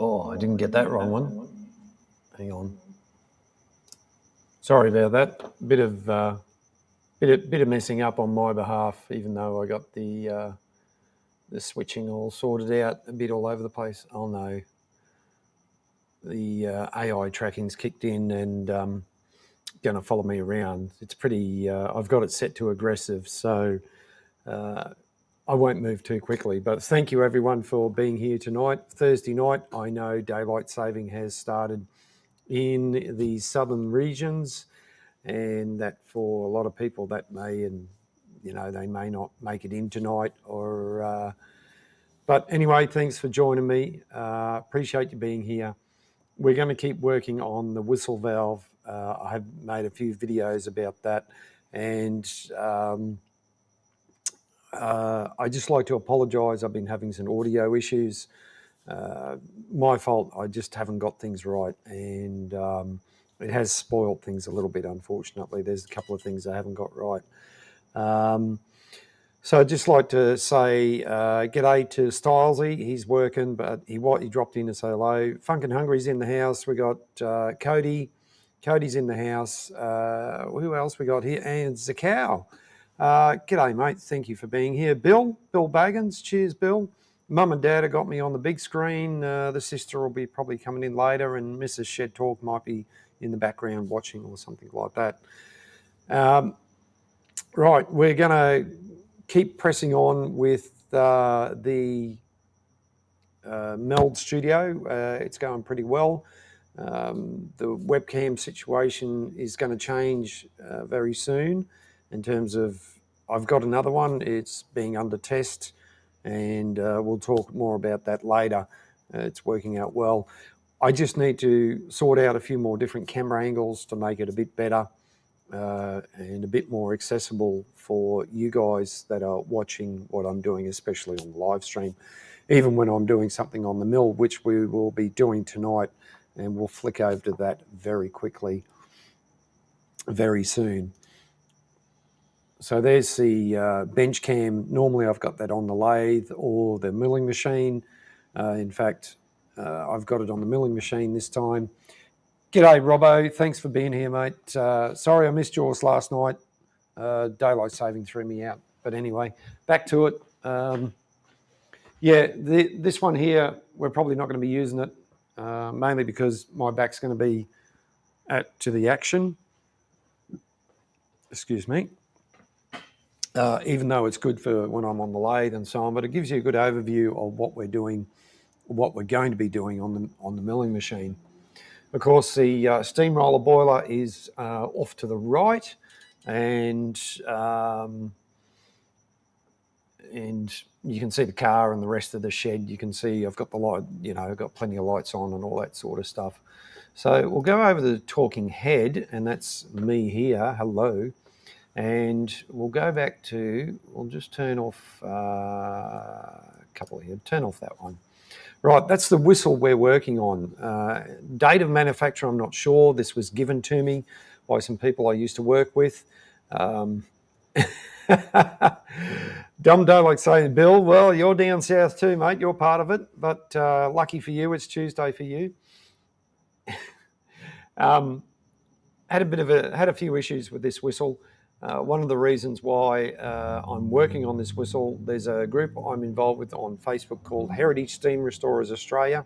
Oh, I didn't get that wrong one. Hang on. Sorry about that. Bit of messing up on my behalf, even though I got the switching all sorted out, a bit all over the place. Oh no, the AI tracking's kicked in and going to follow me around. It's pretty. I've got it set to aggressive, so I won't move too quickly. But thank you everyone for being here tonight, Thursday night. I know daylight saving has started in the southern regions, and that for a lot of people that may, and they may not make it in tonight or. But anyway, thanks for joining me. Appreciate you being here. We're going to keep working on the whistle valve. I have made a few videos about that, and I just like to apologise. I've been having some audio issues. My fault. I just haven't got things right, and it has spoiled things a little bit, unfortunately. There's a couple of things I haven't got right. So I'd just like to say g'day to Stylesy. He's working, but he dropped in to say hello. Funk and Hungry's in the house. We got Cody. Cody's in the house. Who else we got here? And Zakau. G'day, mate. Thank you for being here. Bill Baggins. Cheers, Bill. Mum and Dad have got me on the big screen. The sister will be probably coming in later, and Mrs. Shed Talk might be in the background watching or something like that. Right, we're going to keep pressing on with the Meld Studio. It's going pretty well. The webcam situation is going to change very soon in terms of I've got another one. It's being under test, and we'll talk more about that later. It's working out well. I just need to sort out a few more different camera angles to make it a bit better and a bit more accessible for you guys that are watching what I'm doing, especially on the live stream, even when I'm doing something on the mill, which we will be doing tonight, and we'll flick over to that very quickly, very soon. So there's the bench cam. Normally I've got that on the lathe or the milling machine. In fact, I've got it on the milling machine this time. G'day, Robbo. Thanks for being here, mate. Sorry I missed yours last night. Daylight saving threw me out. But anyway, back to it. This one here, we're probably not going to be using it, mainly because my back's going to be to the action. Excuse me. Even though it's good for when I'm on the lathe and so on, but it gives you a good overview of what we're doing, what we're going to be doing on the milling machine. Of course, the steamroller boiler is off to the right, and you can see the car and the rest of the shed. You can see I've got the light, I've got plenty of lights on and all that sort of stuff. So we'll go over the talking head, and that's me here. Hello. And we'll go back to, we'll just turn off a couple here. Turn off that one. Right, that's the whistle we're working on. Date of manufacture, I'm not sure. This was given to me by some people I used to work with. Dumb Doe like saying, Bill, well, you're down south too, mate. You're part of it. But lucky for you, it's Tuesday for you. Had a few issues with this whistle. One of the reasons why I'm working on this whistle, there's a group I'm involved with on Facebook called Heritage Steam Restorers Australia,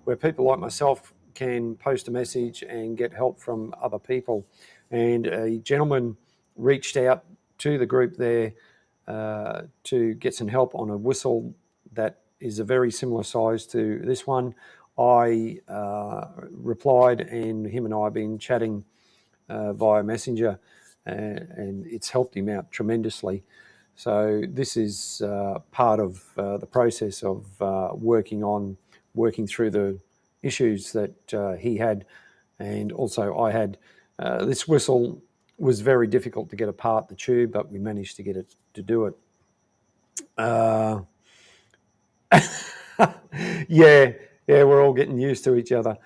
where people like myself can post a message and get help from other people. And a gentleman reached out to the group there to get some help on a whistle that is a very similar size to this one. I replied, and him and I have been chatting via Messenger, and it's helped him out tremendously. So this is part of the process of working through the issues that he had, and also I had. This whistle was very difficult to get apart the tube, but we managed to get it to do it. Yeah, we're all getting used to each other.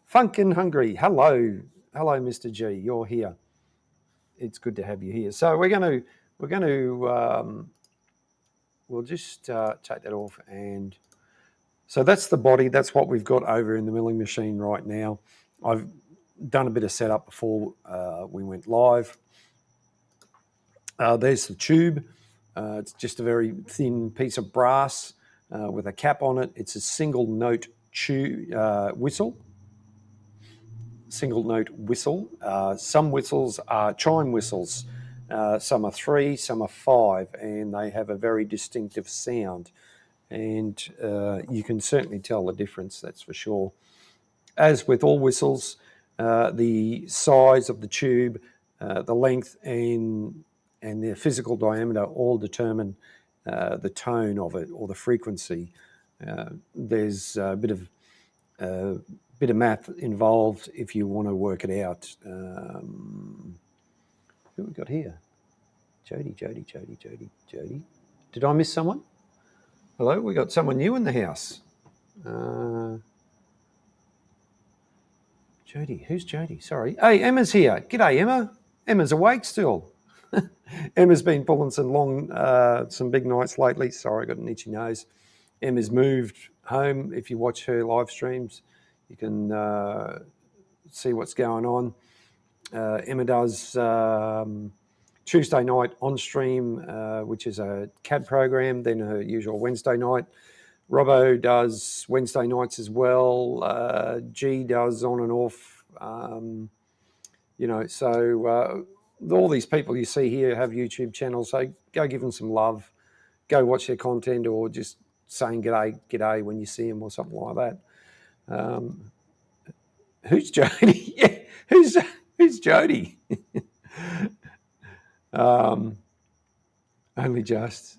Funk and Hungry, hello, Mr. G, you're here. It's good to have you here. So we'll just take that off, and So that's the body. That's what we've got over in the milling machine right now. I've done a bit of setup before we went live. There's the tube. It's just a very thin piece of brass with a cap on it. It's a single note whistle. Single note whistle. Some whistles are chime whistles. Some are 3, some are 5, and they have a very distinctive sound. And you can certainly tell the difference, that's for sure. As with all whistles, the size of the tube, the length, and the physical diameter all determine the tone of it or the frequency. There's a bit of math involved if you want to work it out. Who have we got here? Jody. Did I miss someone? Hello, we got someone new in the house. Jody, who's Jody? Sorry. Hey, Emma's here. G'day, Emma. Emma's awake still. Emma's been pulling some big nights lately. Sorry, I got an itchy nose. Emma's moved home. If you watch her live streams, you can see what's going on. Emma does Tuesday night on stream, which is a CAD program, then her usual Wednesday night. Robbo does Wednesday nights as well. G does on and off. So all these people you see here have YouTube channels, so go give them some love. Go watch their content, or just saying g'day when you see them or something like that. Who's Jody? Yeah, who's Jody? Only just.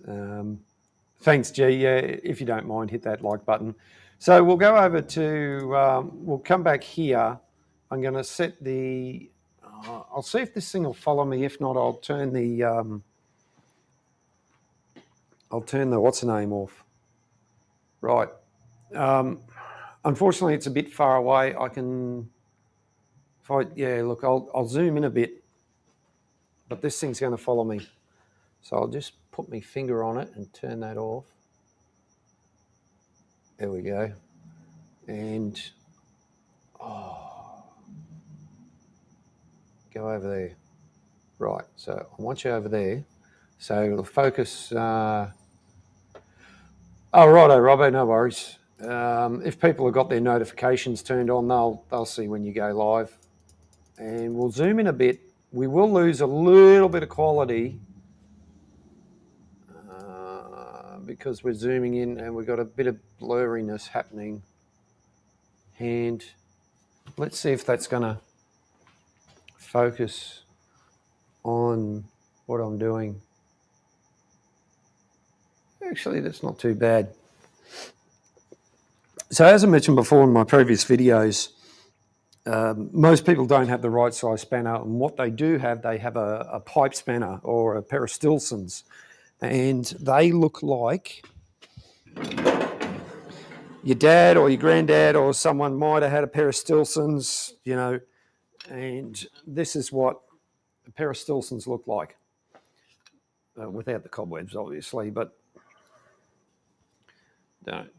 Thanks, G. Yeah, if you don't mind, hit that like button. So we'll go over to, we'll come back here. I'm going to set the, I'll see if this thing will follow me. If not, I'll turn the what's the name off. Right. Unfortunately, it's a bit far away. Look, I'll zoom in a bit, but this thing's going to follow me. So I'll just put my finger on it and turn that off. There we go. And go over there. Right, so I want you over there. So it'll focus. Righto, Robbo, no worries. If people have got their notifications turned on, they'll see when you go live. And we'll zoom in a bit. We will lose a little bit of quality because we're zooming in and we've got a bit of blurriness happening. And let's see if that's going to focus on what I'm doing. Actually, that's not too bad. So as I mentioned before in my previous videos, most people don't have the right size spanner, and what they do have, they have a pipe spanner or a pair of Stilsons, and they look like your dad or your granddad or someone might have had a pair of Stilsons, and this is what a pair of Stilsons look like, without the cobwebs, obviously, but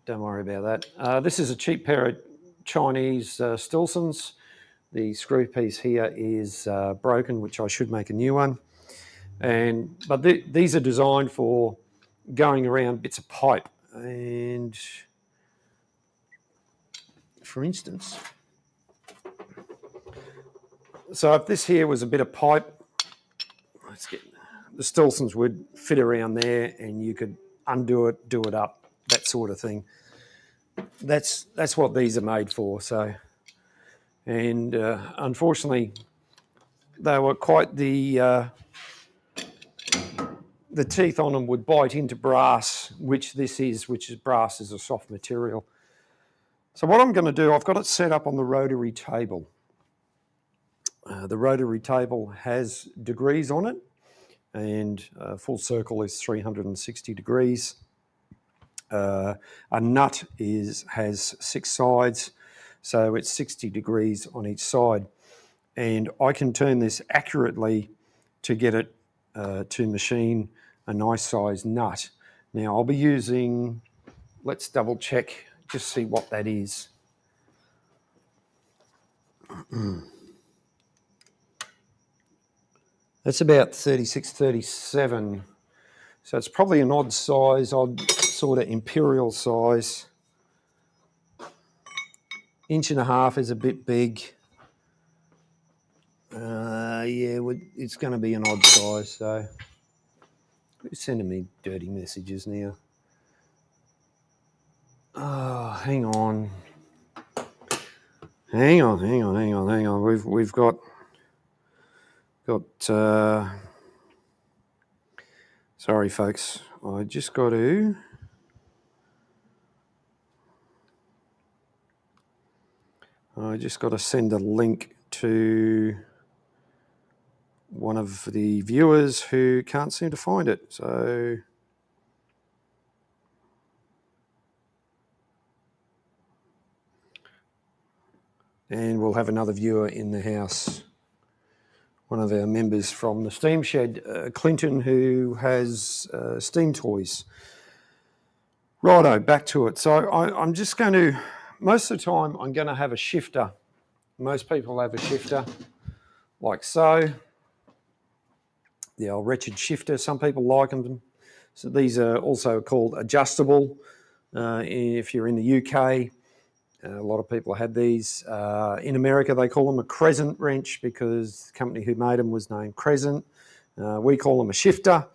don't worry about that. This is a cheap pair of Chinese Stilsons. The screw piece here is broken, which I should make a new one. But these are designed for going around bits of pipe. And for instance, so if this here was a bit of pipe, the Stilsons would fit around there, and you could undo it, do it up, that sort of thing. That's what these are made for. So, and unfortunately, they were quite the teeth on them would bite into brass, which brass is a soft material. So what I'm going to do, I've got it set up on the rotary table. The rotary table has degrees on it, and full circle is 360 degrees. A nut has 6 sides, so it's 60 degrees on each side. And I can turn this accurately to get it to machine a nice size nut. Now I'll be using, let's double check just see what that is. That's about 36, 37. So it's probably an odd size, odd sort of imperial size. 1.5 inches is a bit big. Yeah, it's going to be an odd size. So who's sending me dirty messages now? Oh, hang on. Hang on. We've got. Sorry, folks. I just got to. Send a link to one of the viewers who can't seem to find it. So. And we'll have another viewer in the house. One of our members from the Steam Shed, Clinton, who has Steam Toys. Righto, back to it. So I'm just going to, most of the time, I'm going to have a shifter. Most people have a shifter, like so. The old wretched shifter, some people like them. So these are also called adjustable. If you're in the UK, a lot of people had these. In America, they call them a crescent wrench because the company who made them was named Crescent. We call them a shifter,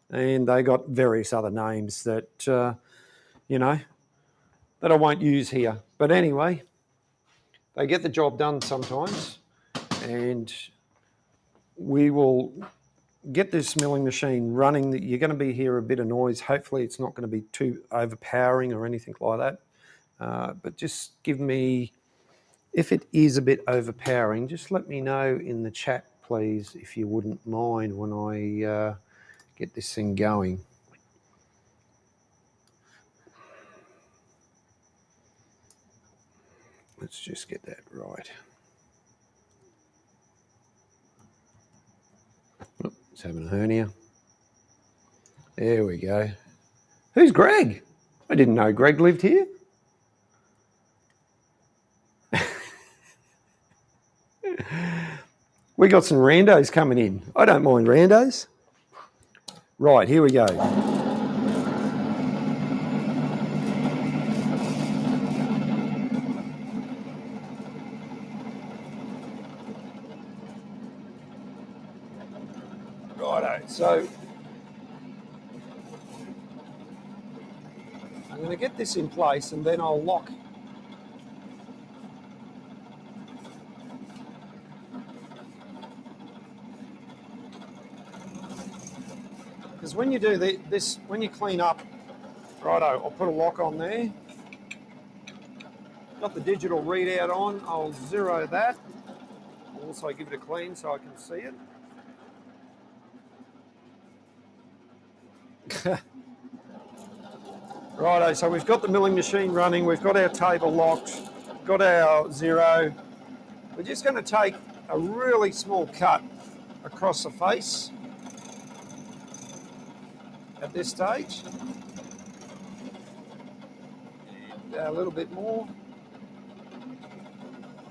and they got various other names that, that I won't use here. But anyway, they get the job done sometimes, and we will get this milling machine running. You're going to hear a bit of noise. Hopefully it's not going to be too overpowering or anything like that. But just give me, if it is a bit overpowering, just let me know in the chat, please, if you wouldn't mind when I get this thing going. Let's just get that right. Oh, it's having a hernia. There we go. Who's Greg? I didn't know Greg lived here. We got some randos coming in. I don't mind randos. Right, here we go. Righto, so I'm going to get this in place and then I'll lock. Because when you do this, when you clean up, righto, I'll put a lock on there. Got the digital readout on, I'll zero that. I'll also give it a clean so I can see it. Righto, so we've got the milling machine running, we've got our table locked, got our zero. We're just going to take a really small cut across the face at this stage. And a little bit more.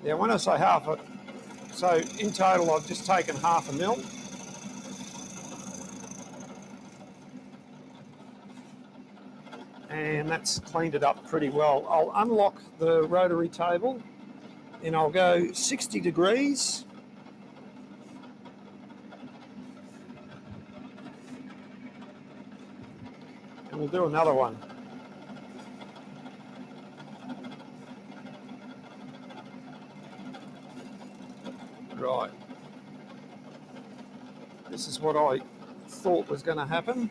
Yeah, when I say half it, so in total I've just taken 1/2 mil. And that's cleaned it up pretty well. I'll unlock the rotary table and I'll go 60 degrees. And we'll do another one. Right. This is what I thought was going to happen.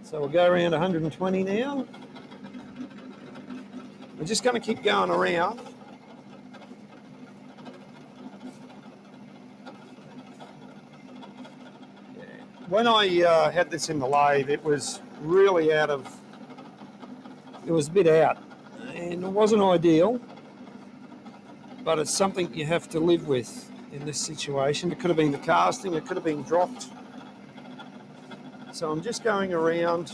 So we'll go around 120 now. We're just going to keep going around. When I had this in the lathe, it was really it was a bit out, and it wasn't ideal, but it's something you have to live with in this situation. It could have been the casting, it could have been dropped. So I'm just going around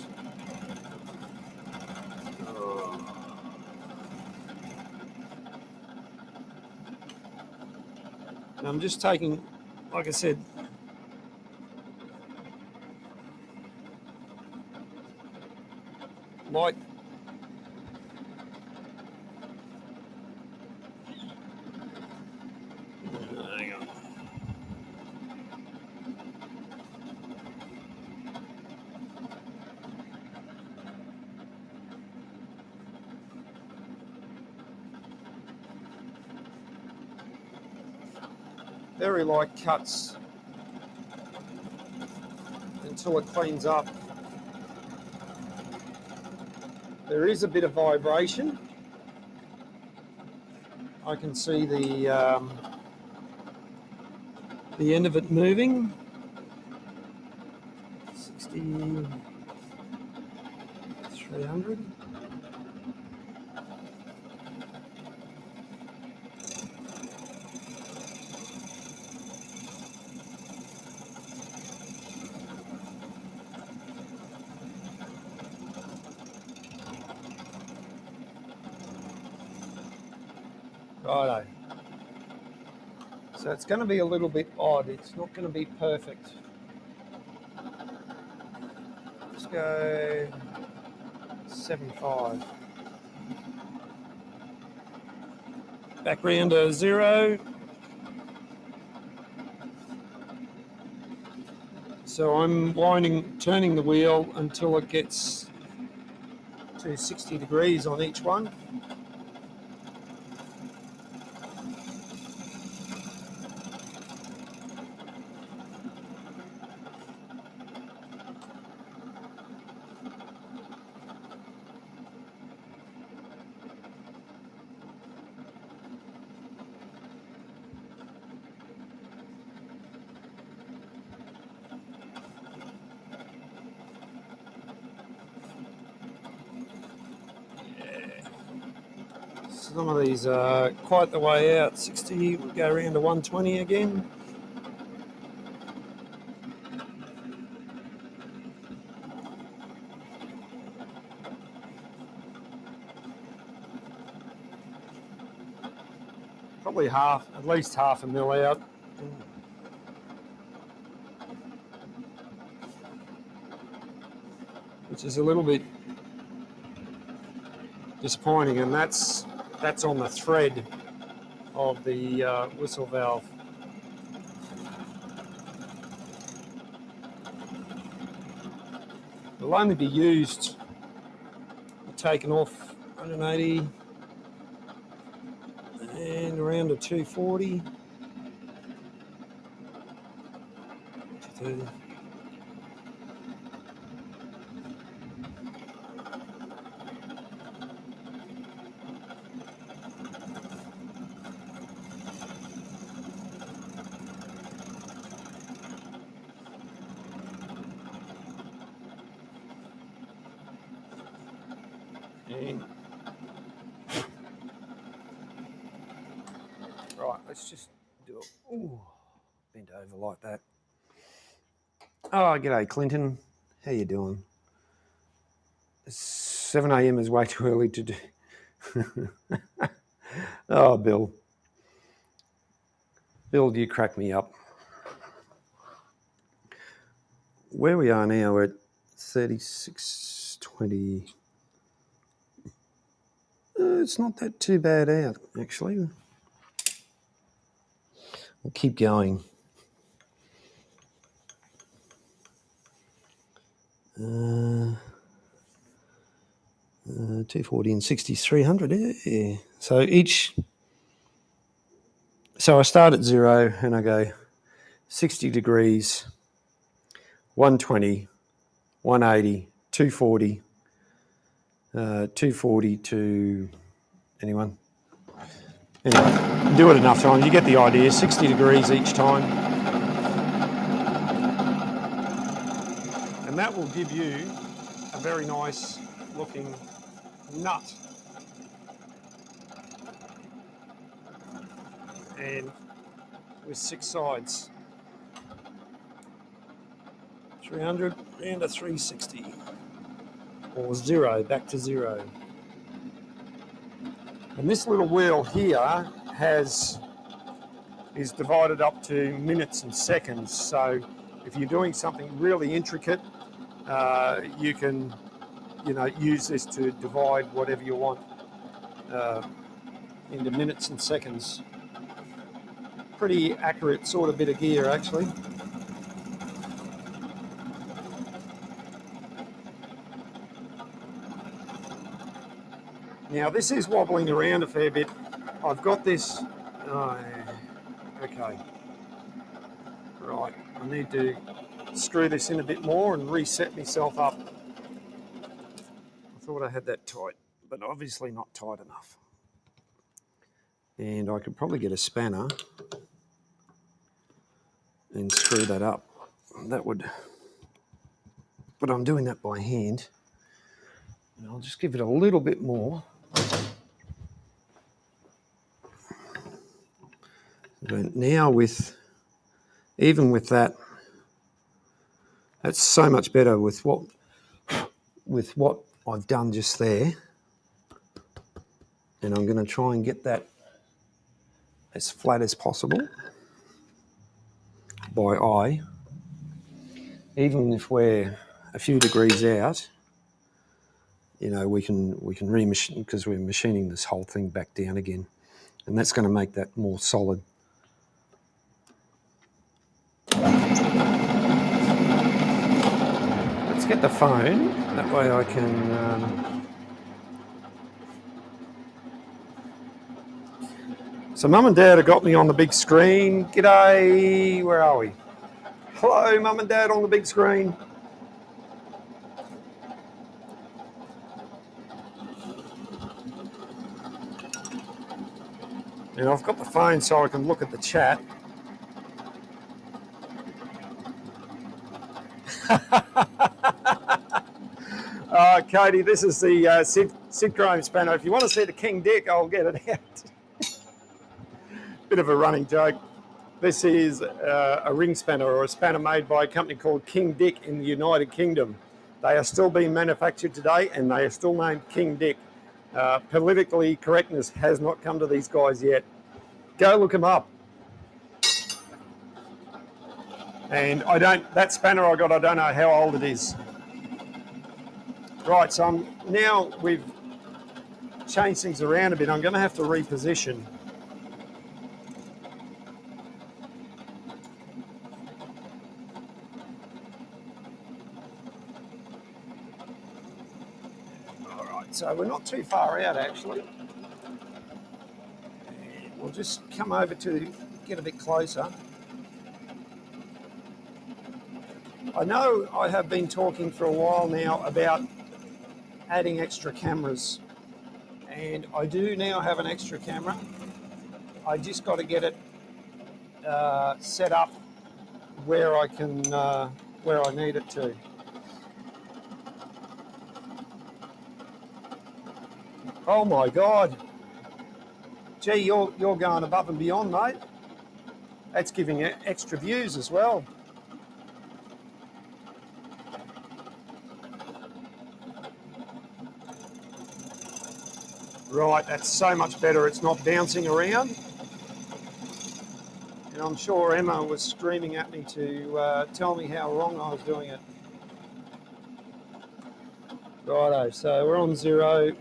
And I'm just taking, like I said, light. Hang on. Very light cuts until it cleans up. There is a bit of vibration. I can see the end of it moving. 60, 300. Righto. So it's going to be a little bit odd. It's not going to be perfect. Let's go 75. Back round to 0. So I'm turning the wheel until it gets to 60 degrees on each one. Some of these are quite the way out. 60, we'll go around to 120 again. Probably at least half a mil out. Which is a little bit disappointing, and that's on the thread of the whistle valve. It'll only be used, taken off 180 and around to 240. 230. And right, let's just do it. Ooh, bent over like that. Oh, g'day, Clinton. How you doing? 7 a.m. is way too early to do. Oh, Bill. Bill, you crack me up. Where we are now, we're at 36.20. It's not that too bad out, actually. We'll keep going. 240 and 60, 300. Yeah. So I start at 0 and I go 60 degrees, 120, 180, 240, 240 to anyone. Anyway, do it enough times. You get the idea. 60 degrees each time. And that will give you a very nice looking nut. And with 6 sides. 300 and a 360. Or 0, back to 0. And this little wheel here has is divided up to minutes and seconds. So if you're doing something really intricate, you can, use this to divide whatever you want into minutes and seconds. Pretty accurate sort of bit of gear, actually. Now this is wobbling around a fair bit. I've got this, okay. Right, I need to screw this in a bit more and reset myself up. I thought I had that tight, but obviously not tight enough. And I could probably get a spanner and screw that up. That would, but I'm doing that by hand. And I'll just give it a little bit more. But now even with that, that's so much better with what I've done just there. And I'm going to try and get that as flat as possible by eye. Even if we're a few degrees out, we can remachine, because we're machining this whole thing back down again. And that's going to make that more solid. Let's get the phone, that way I can... So Mum and Dad have got me on the big screen. G'day, where are we? Hello, Mum and Dad on the big screen. And I've got the phone so I can look at the chat. Cody, this is the Sid Chrome spanner. If you want to see the King Dick, I'll get it out. Bit of a running joke. This is a ring spanner, or a spanner made by a company called King Dick in the United Kingdom. They are still being manufactured today, and they are still named King Dick. Politically correctness has not come to these guys yet. Go look them up. And that spanner I got, I don't know how old it is. Right, so now we've changed things around a bit. I'm going to have to reposition. All right, so we're not too far out actually. And we'll just come over to get a bit closer. I know I have been talking for a while now about adding extra cameras, and I do now have an extra camera. I just got to get it set up where I can, where I need it to. Oh my God! Gee, you're going above and beyond, mate. That's giving it extra views as well. Right, that's so much better. It's not bouncing around. And I'm sure Emma was screaming at me to tell me how wrong I was doing it. Righto, so we're on 0.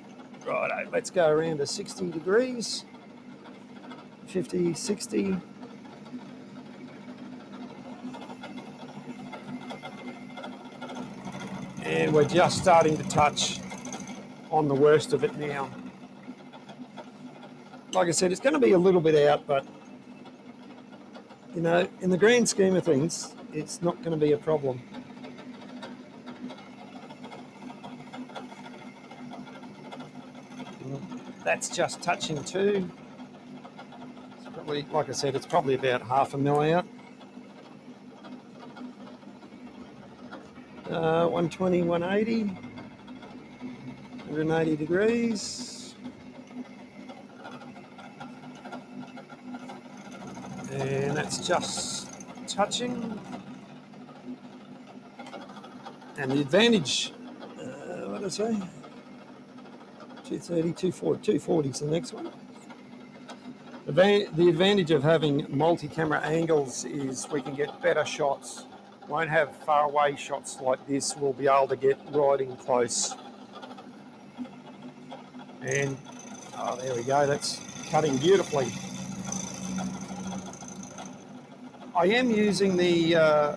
Righto, let's go around to 60 degrees. 50, 60. And we're just starting to touch on the worst of it now. Like I said, it's going to be a little bit out, but in the grand scheme of things, it's not going to be a problem. That's just touching too. It's probably, like I said, it's probably about 0.5 mil out. 120, 180, 180 degrees. And that's just touching. And the advantage, what did I say? 230, 240, 240 is the next one. The advantage of having multi-camera angles is we can get better shots. Won't have far away shots like this. We'll be able to get right in close. And oh, there we go. That's cutting beautifully. I am using the, I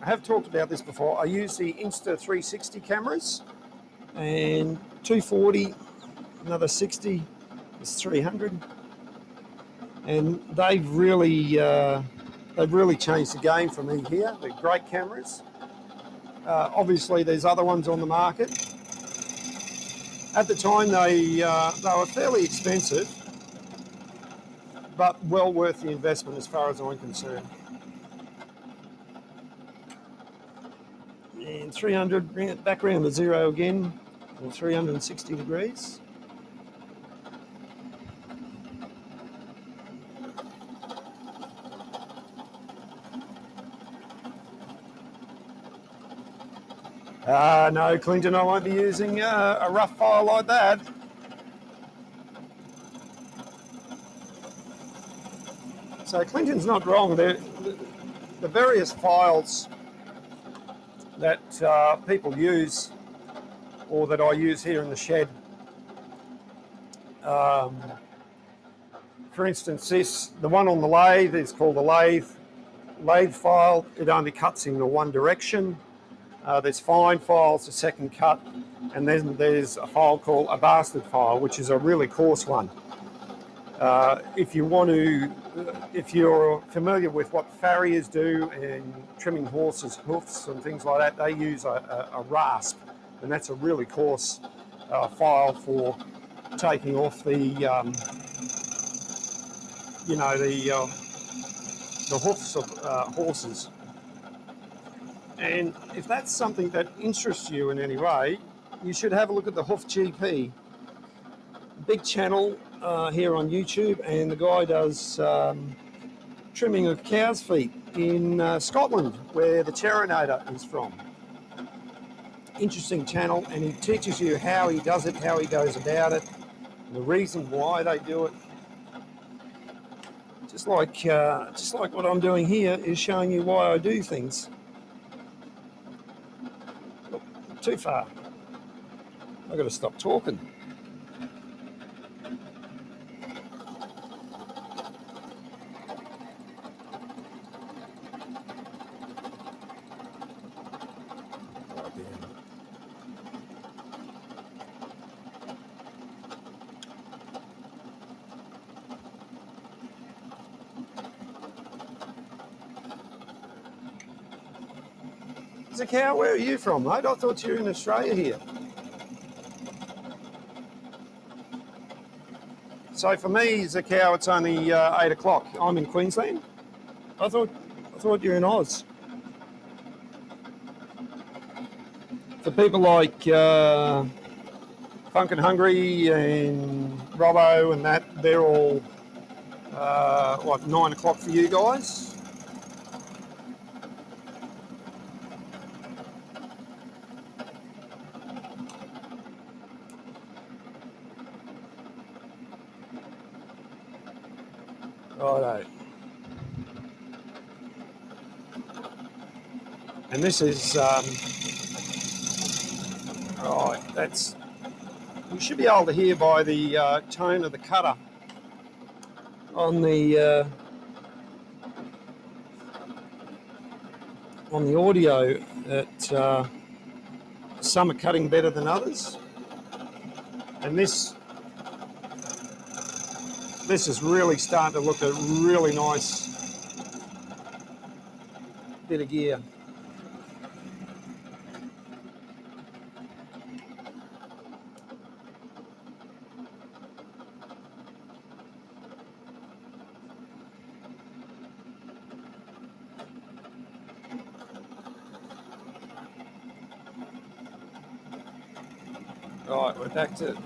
have talked about this before, I use the Insta360 cameras, and 240, another 60 is 300. And they've really changed the game for me here. They're great cameras. Obviously there's other ones on the market. At the time they were fairly expensive, but well worth the investment as far as I'm concerned. And 300, bring it back around to zero again, or 360 degrees. No, Clinton, I won't be using a rough file like that. So Clinton's not wrong. The various files that people use, or that I use here in the shed. For instance, the one on the lathe is called the lathe file. It only cuts in the one direction. There's fine files, a second cut, and then there's a file called a bastard file, which is a really coarse one. If you're familiar with what farriers do in trimming horses' hoofs and things like that, they use a rasp, and that's a really coarse file for taking off the hoofs of horses. And if that's something that interests you in any way, you should have a look at the Hoof GP. Big channel here on YouTube, and the guy does trimming of cows' feet in Scotland, where the Cherinator is from. Interesting channel, and he teaches you how he does it, how he goes about it, the reason why they do it. Just like what I'm doing here is showing you why I do things. Look, too far. I've got to stop talking. Zakau, where are you from, mate? I thought you were in Australia here. So for me, Zakau, it's only 8 o'clock. I'm in Queensland. I thought you're in Oz. For people like Funk and Hungry and Robbo and that, they're all 9 o'clock for you guys. Righto. And this is, right, that's, you should be able to hear by the tone of the cutter on the audio that some are cutting better than others. And this is really starting to look a really nice bit of gear. Right, we're back to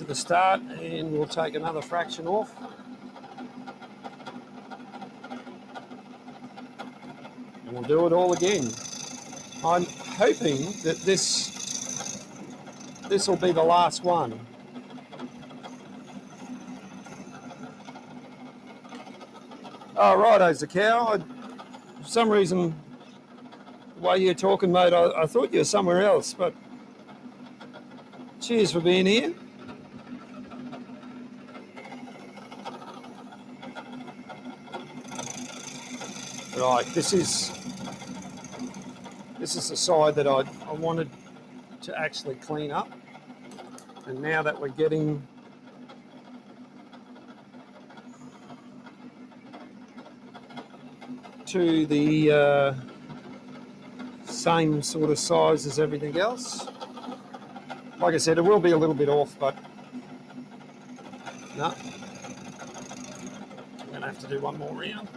the start, and we'll take another fraction off. And we'll do it all again. I'm hoping that this will be the last one. Oh, righto, Zakau. For some reason, the way you're talking, mate, I thought you were somewhere else, but cheers for being here. Right, this is the side that I wanted to actually clean up, and now that we're getting to the same sort of size as everything else. Like I said, it will be a little bit off, but no, I'm going to have to do one more round.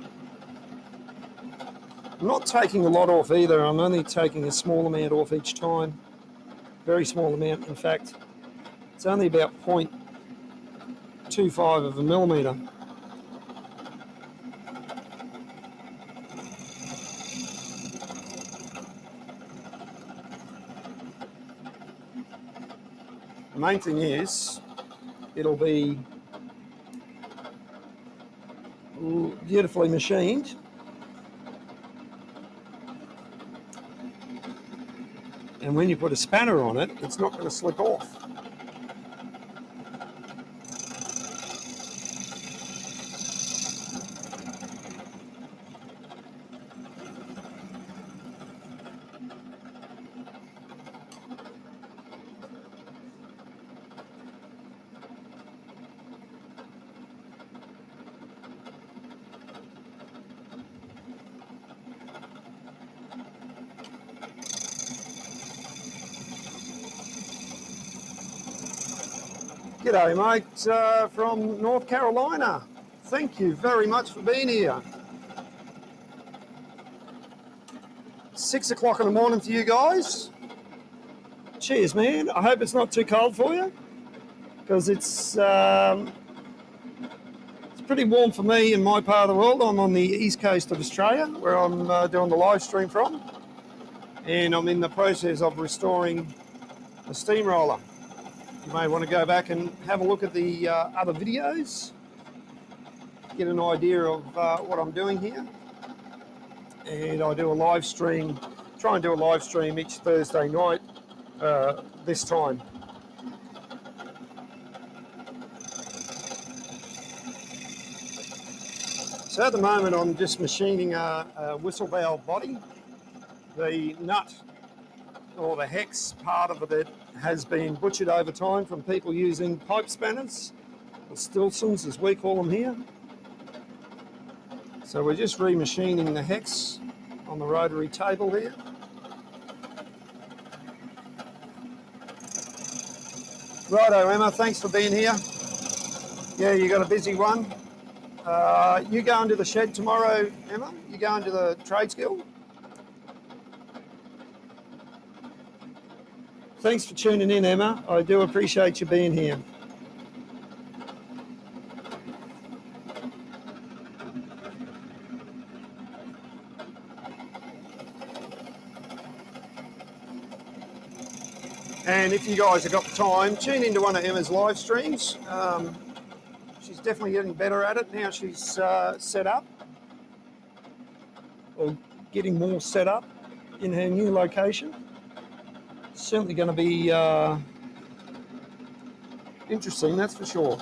I'm not taking a lot off either. I'm only taking a small amount off each time. Very small amount, in fact. It's only about 0.25 of a millimetre. The main thing is, it'll be beautifully machined. And when you put a spanner on it, it's not going to slip off. G'day, mate, from North Carolina. Thank you very much for being here. 6 o'clock in the morning for you guys. Cheers, man. I hope it's not too cold for you, because it's pretty warm for me in my part of the world. I'm on the east coast of Australia, where I'm doing the live stream from, and I'm in the process of restoring the steamroller. You may want to go back and have a look at the other videos, get an idea of what I'm doing here. And I do a live stream, try and do a live stream each Thursday night this time. So at the moment I'm just machining a whistle valve body. The nut or the hex part of it has been butchered over time from people using pipe spanners, or Stilsons as we call them here. So we're just remachining the hex on the rotary table here. Righto, Emma, thanks for being here. Yeah, you got a busy one. You going to the shed tomorrow, Emma? You going to the Trades Guild? Thanks for tuning in, Emma. I do appreciate you being here. And if you guys have got the time, tune into one of Emma's live streams. She's definitely getting better at it now she's set up, or getting more set up in her new location. It's certainly going to be interesting, that's for sure.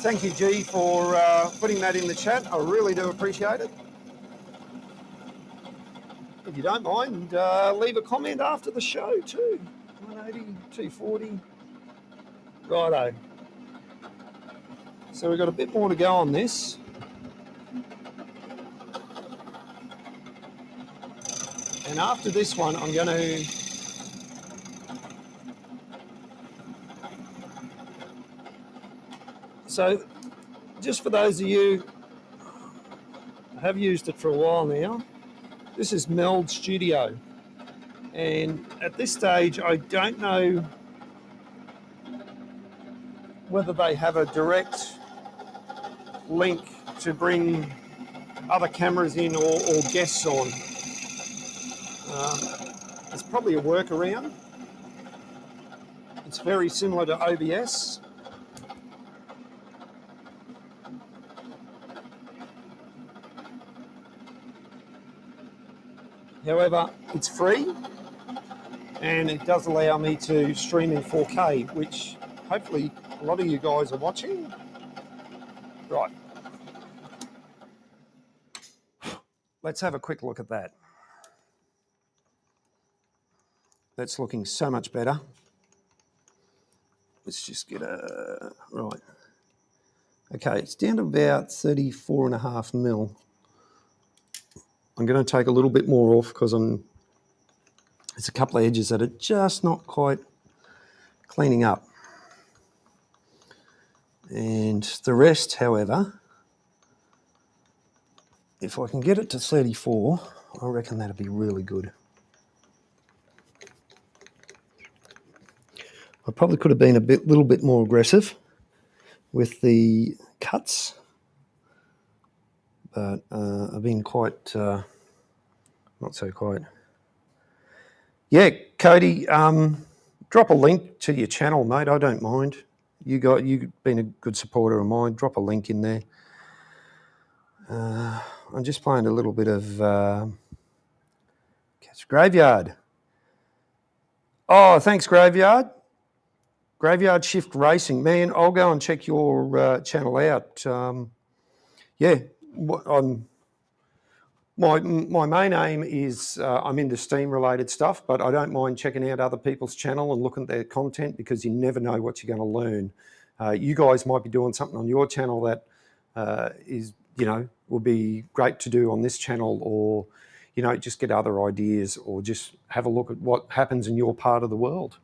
Thank you, G, for putting that in the chat. I really do appreciate it. If you don't mind, leave a comment after the show too. 180, 240. Righto. So we've got a bit more to go on this. And after this one, I'm going to so just for those of you who have used it for a while now, this is Meld Studio. And at this stage, I don't know whether they have a direct link to bring other cameras in or guests on. It's probably a workaround. It's very similar to OBS. However, it's free and it does allow me to stream in 4K, which hopefully a lot of you guys are watching. Right. Let's have a quick look at that. That's looking so much better. Let's just get a, right. Okay, it's down to about 34.5 mil. I'm going to take a little bit more off because there's a couple of edges that are just not quite cleaning up. And the rest, however, if I can get it to 34, I reckon that'd be really good. I probably could have been a little bit more aggressive with the cuts, but I've been quite, not so quite. Yeah, Cody, drop a link to your channel, mate. I don't mind. You've been a good supporter of mine. Drop a link in there. I'm just playing a little bit of Catch Graveyard. Oh, thanks, Graveyard. Graveyard Shift Racing. Man, I'll go and check your channel out. Yeah, my main aim is I'm into Steam-related stuff, but I don't mind checking out other people's channel and looking at their content because you never know what you're going to learn. You guys might be doing something on your channel that is, will be great to do on this channel, or, just get other ideas, or just have a look at what happens in your part of the world.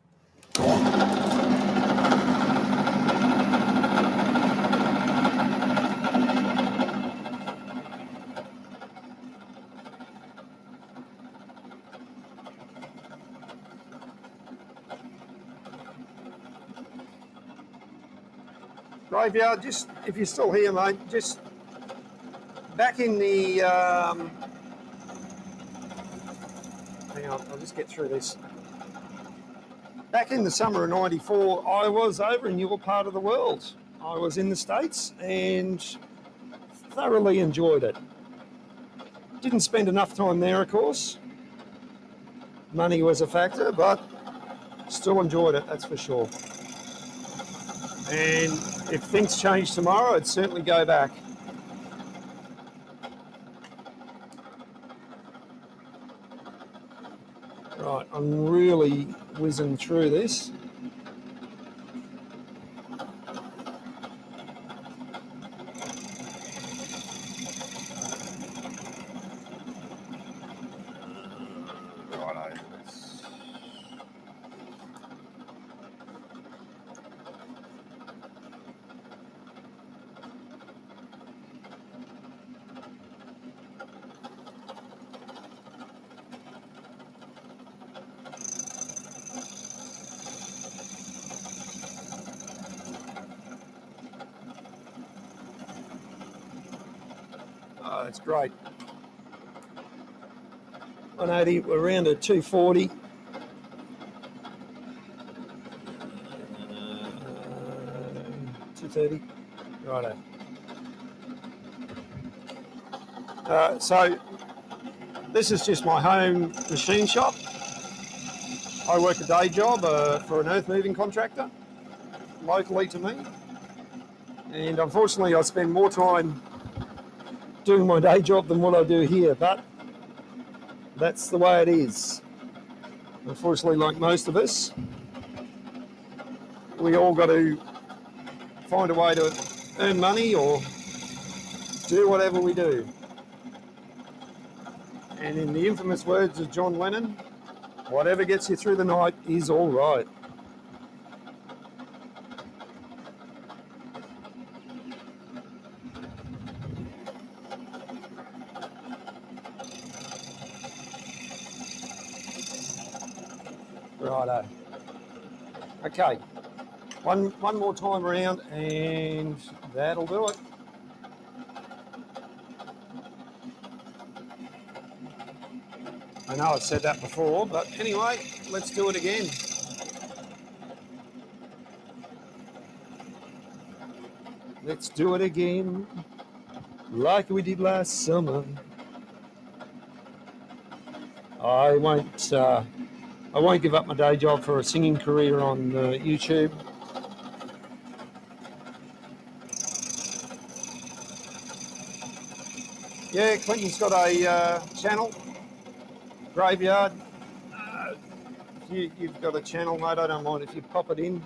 Graveyard, just if you're still here, mate, just back in the, hang on, I'll just get through this. Back in the summer of '94, I was over in your part of the world. I was in the States and thoroughly enjoyed it. Didn't spend enough time there, of course. Money was a factor, but still enjoyed it, that's for sure. And if things change tomorrow, I'd certainly go back. Right, I'm really whizzing through this. Oh, that's great. 180, we're around at 240. $230. Righto. So this is just my home machine shop. I work a day job for an earth moving contractor locally to me. And unfortunately, I spend more time doing my day job than what I do here, but that's the way it is. Unfortunately, like most of us, we all got to find a way to earn money or do whatever we do. And in the infamous words of John Lennon, whatever gets you through the night is all right. Righto. Okay, one more time around and that'll do it. I know I've said that before, but anyway, let's do it again. Let's do it again, like we did last summer. I won't give up my day job for a singing career on YouTube. Yeah, Clinton's got a channel, Graveyard. You've got a channel, mate. I don't mind if you pop it in.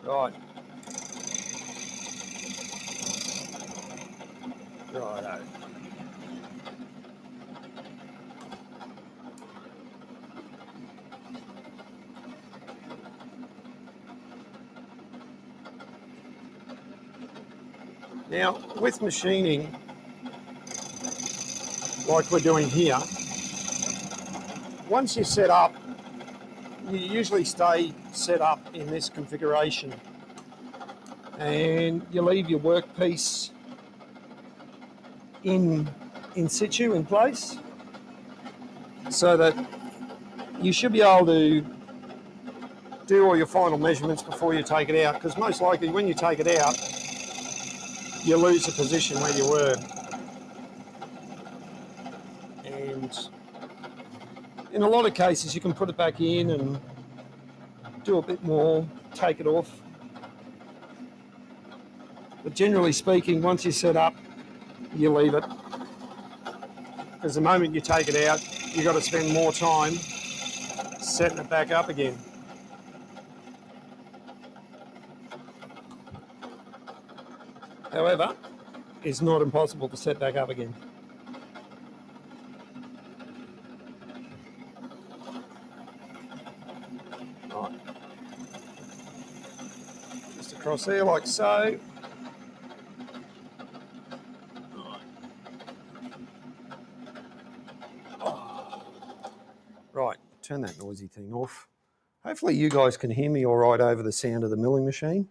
Right. Righto. Now, with machining, like we're doing here, once you set up, you usually stay set up in this configuration and you leave your workpiece in situ, in place, so that you should be able to do all your final measurements before you take it out, because most likely when you take it out, you lose the position where you were. And in a lot of cases, you can put it back in and do a bit more, take it off. But generally speaking, once you set up, you leave it. Because the moment you take it out, you've got to spend more time setting it back up again. However, it's not impossible to set back up again. Right. Just across there like so. Right, turn that noisy thing off. Hopefully you guys can hear me all right over the sound of the milling machine.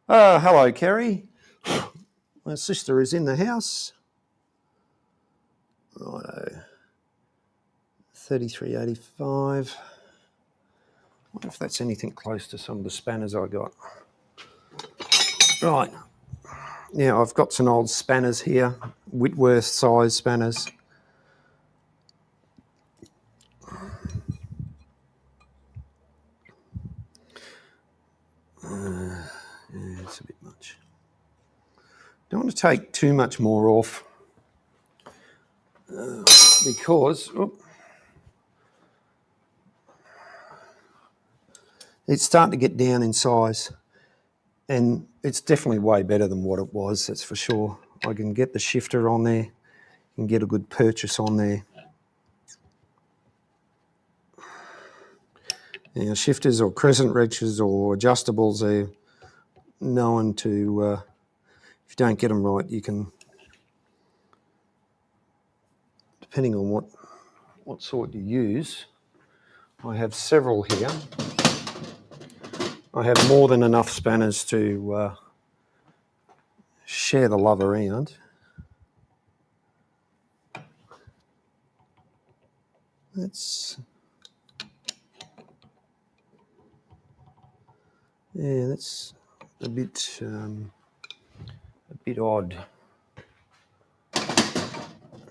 Hello, Kerry. My sister is in the house. Righto. 3385. Wonder if that's anything close to some of the spanners I got. Right. Now I've got some old spanners here, Whitworth size spanners. Yeah, it's a bit much. Don't want to take too much more off because it's starting to get down in size, and it's definitely way better than what it was, that's for sure. I can get the shifter on there, can get a good purchase on there. Now, shifters or crescent wrenches or adjustables are known to, if you don't get them right, you can, depending on what sort you use. I have several here. I have more than enough spanners to share the love around. That's a bit odd.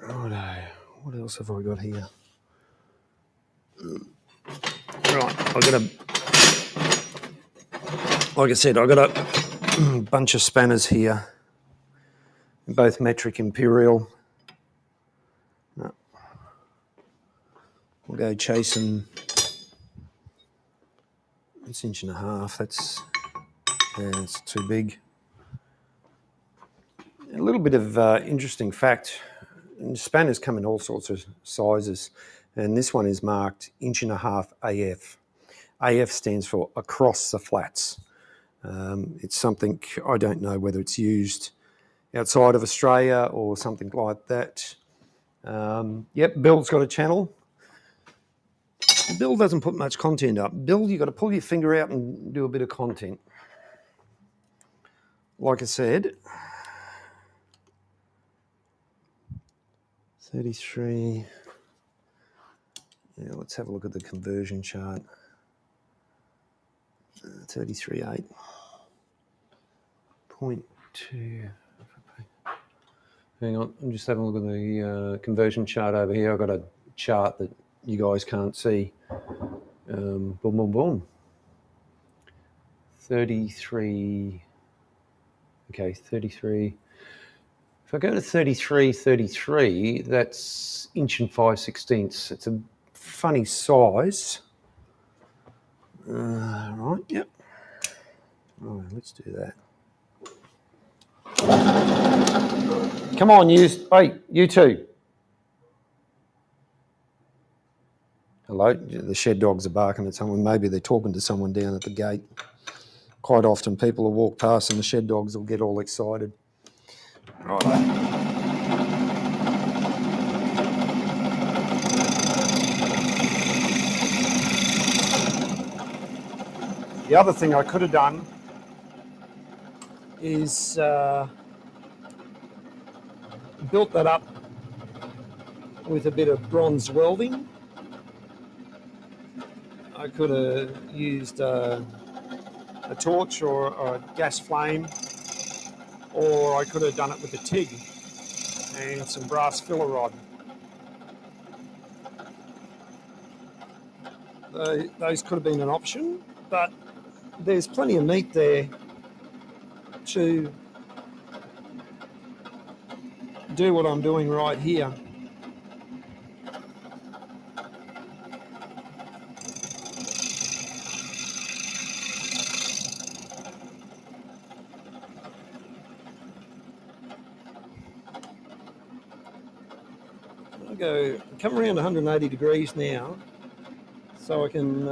Righto, what else have I got here? Right, like I said, I've got a bunch of spanners here, both metric imperial. No. We'll go chasing. It's 1.5 inches. That's too big. A little bit of interesting fact. Spanners come in all sorts of sizes, and this one is marked 1.5 inch AF. AF stands for across the flats. It's something, I don't know whether it's used outside of Australia or something like that. Yep, Bill's got a channel. Bill doesn't put much content up. Bill, you've got to pull your finger out and do a bit of content. Like I said, 33. Yeah, let's have a look at the conversion chart. 33.8.2. Hang on, I'm just having a look at the conversion chart over here. I've got a chart that you guys can't see. Boom, boom, boom. 33. Okay, 33. If I go to 33, that's 1.5/16. It's a funny size. Right, yep. Right, let's do that. Come on, wait, you two. Hello, the shed dogs are barking at someone. Maybe they're talking to someone down at the gate. Quite often people will walk past and the shed dogs will get all excited. Right. The other thing I could have done is built that up with a bit of bronze welding. I could have used a torch or a gas flame, or I could have done it with a TIG and some brass filler rod. Those could have been an option, but there's plenty of meat there to do what I'm doing right here. Come around 180 degrees now, so I can,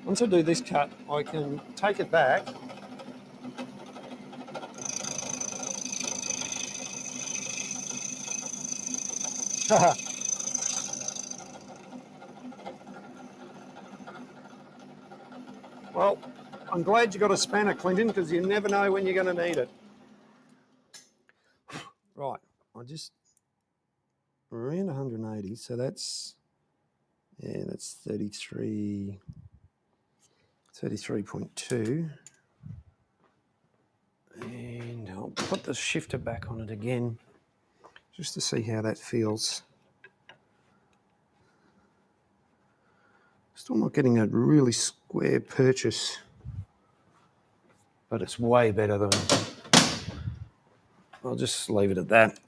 once I do this cut, I can take it back Well, I'm glad you got a spanner, Clinton, because you never know when you're going to need it. Right, I just around 180, so that's 33.2. And I'll put the shifter back on it again, just to see how that feels. Still not getting a really square purchase, but it's way better than... I'll just leave it at that.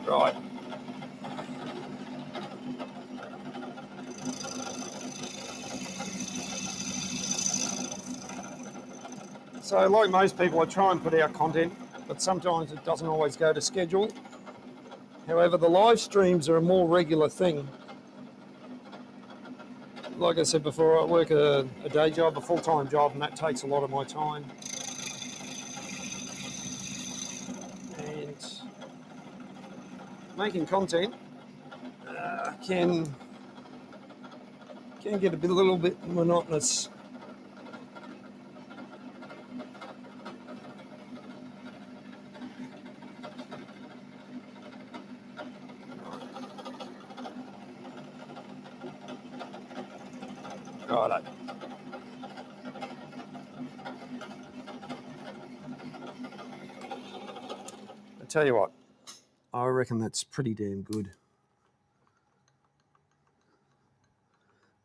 Right. So like most people, I try and put out content, but sometimes it doesn't always go to schedule. However, the live streams are a more regular thing. Like I said before, I work a day job, a full-time job, and that takes a lot of my time. And making content can get a little bit monotonous. Righto. I tell you what, I reckon that's pretty damn good.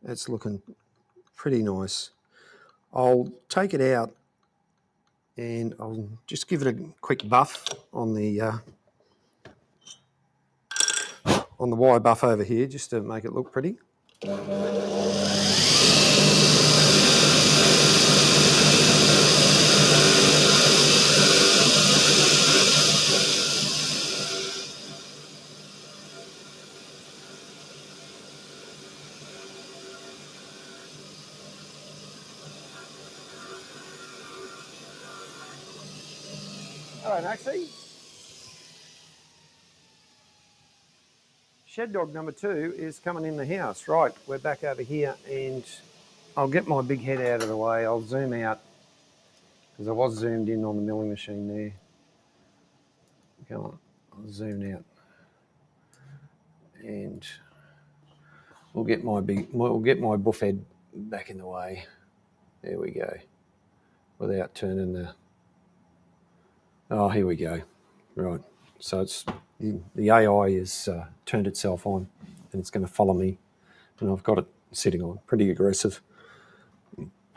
That's looking pretty nice. I'll take it out and I'll just give it a quick buff on the wire buff over here, just to make it look pretty. Hello, Maxie. Shed dog number 2 is coming in the house. Right, we're back over here, and I'll get my big head out of the way. I'll zoom out because I was zoomed in on the milling machine there. Come on, I'll zoom out, and we'll get my buff head back in the way. There we go, without turning the. Oh, here we go. Right, so it's the AI has turned itself on, and it's going to follow me, and I've got it sitting on. Pretty aggressive.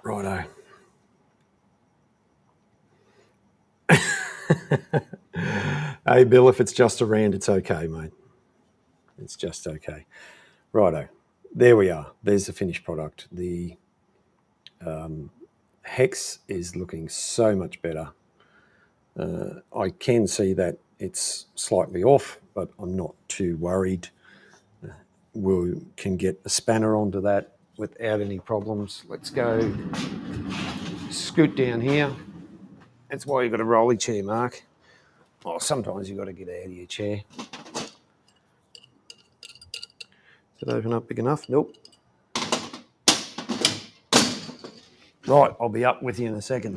Righto. Hey, Bill, if it's just a rand, it's okay, mate. It's just okay. Righto. There we are. There's the finished product. The hex is looking so much better. I can see that it's slightly off, but I'm not too worried. We can get a spanner onto that without any problems. Let's go scoot down here. That's why you've got a rolly chair, Mark. Oh, sometimes you've got to get out of your chair. Does it open up big enough? Nope. Right, I'll be up with you in a second.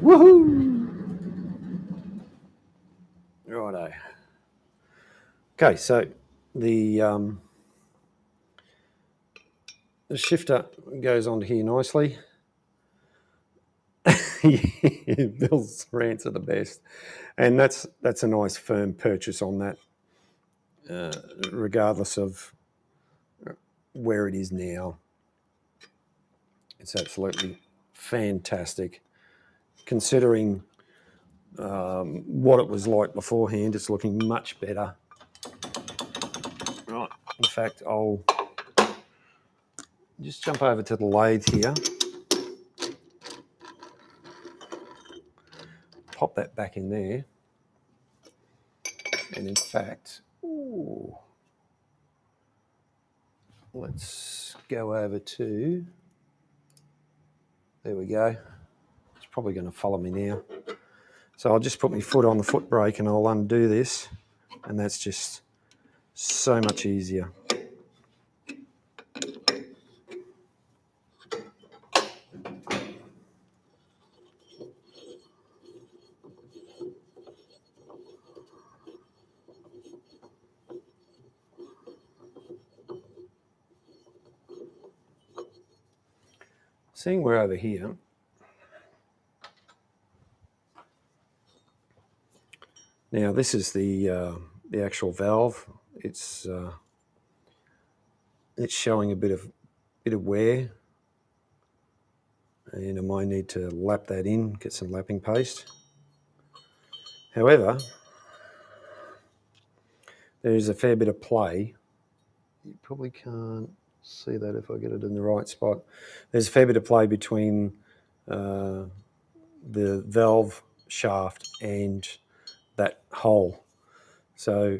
Woohoo! Righto. Okay, so the shifter goes onto here nicely. Bill's rants are the best, and that's a nice firm purchase on that, regardless of where it is now. It's absolutely fantastic, considering what it was like beforehand. It's looking much better. Right, in fact, I'll just jump over to the lathe here. Pop that back in there. And in fact, let's go over to, there we go. It's probably going to follow me now. So I'll just put my foot on the foot brake and I'll undo this. And that's just so much easier. Seeing we're over here, now this is the actual valve. It's showing a bit of wear, and I might need to lap that in, get some lapping paste. However, there is a fair bit of play. You probably can't see that if I get it in the right spot. There's a fair bit of play between the valve shaft and that hole. So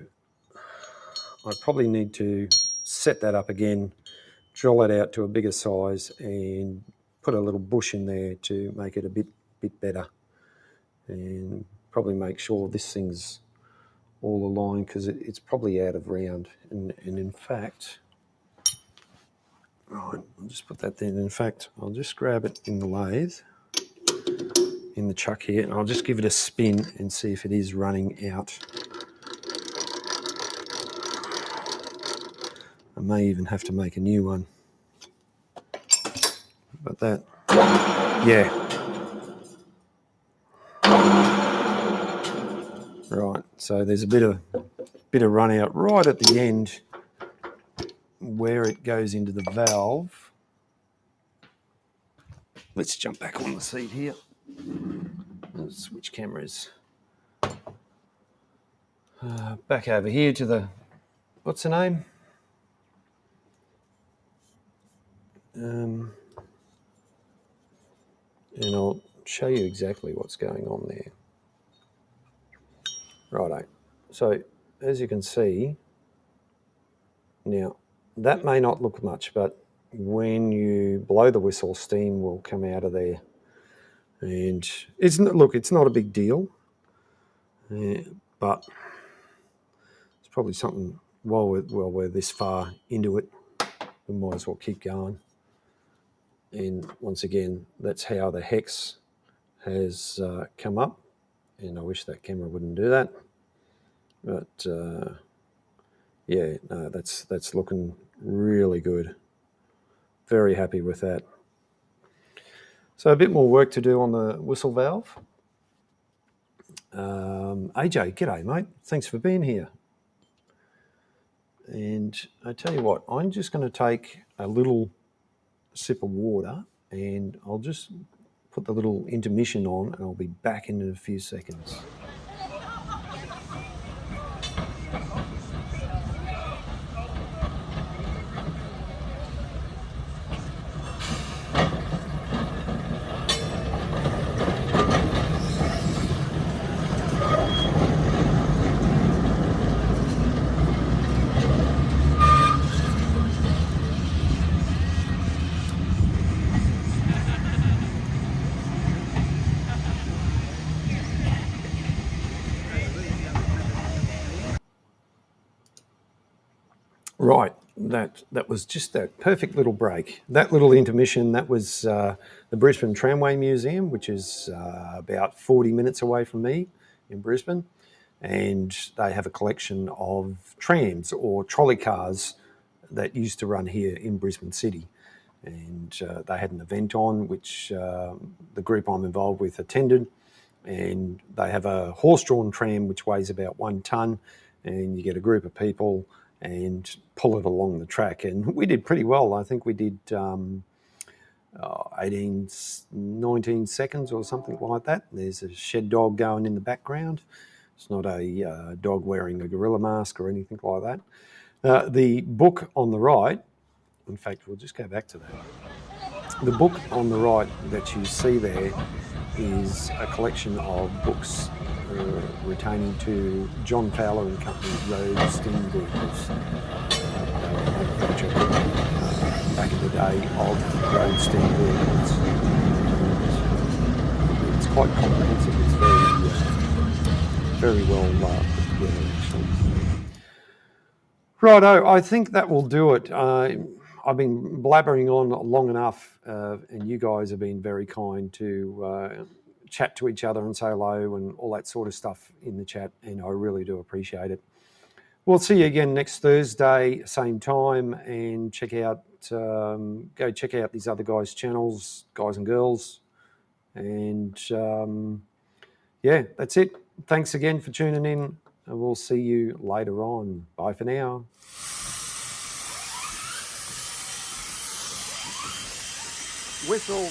I probably need to set that up again, drill it out to a bigger size and put a little bush in there to make it a bit better, and probably make sure this thing's all aligned, because it's probably out of round. And in fact, right, I'll just put that there. In fact, I'll just grab it in the lathe, in the chuck here, and I'll just give it a spin and see if it is running out. I may even have to make a new one. But that, yeah. Right, so there's a bit of run out right at the end where it goes into the valve. Let's jump back on the seat here. Let's switch cameras. Back over here to the, what's the name? And I'll show you exactly what's going on there. Righto. So as you can see, now that may not look much, but when you blow the whistle, steam will come out of there. And it's not a big deal, but it's probably something, while we're this far into it, we might as well keep going. And once again, that's how the hex has come up, and I wish that camera wouldn't do that. But yeah, no, that's looking really good. Very happy with that. So a bit more work to do on the whistle valve. AJ, g'day, mate. Thanks for being here. And I tell you what, I'm just going to take a little sip of water, and I'll just put the little intermission on, and I'll be back in a few seconds. Right, that was just that perfect little break. That little intermission, that was the Brisbane Tramway Museum, which is about 40 minutes away from me in Brisbane. And they have a collection of trams or trolley cars that used to run here in Brisbane City. And they had an event on which the group I'm involved with attended. And they have a horse-drawn tram which weighs about 1 tonne, and you get a group of people and pull it along the track. And we did pretty well. I think we did 18, 19 seconds or something like that. There's a shed dog going in the background. It's not a dog wearing a gorilla mask or anything like that. The book on the right, in fact, we'll just go back to that. The book on the right that you see there is a collection of books retaining to John Fowler and Company Road Steam Vehicles. They were manufactured back in the day of road steam vehicles. And it's quite comprehensive. It's very well put together, actually. Righto, I think that will do it. I've been blabbering on long enough, and you guys have been very kind to chat to each other and say hello and all that sort of stuff in the chat, and I really do appreciate it. We'll see you again next Thursday, same time, and go check out these other guys' channels, guys and girls, and yeah, that's it. Thanks again for tuning in, and we'll see you later on. Bye for now. Whistle.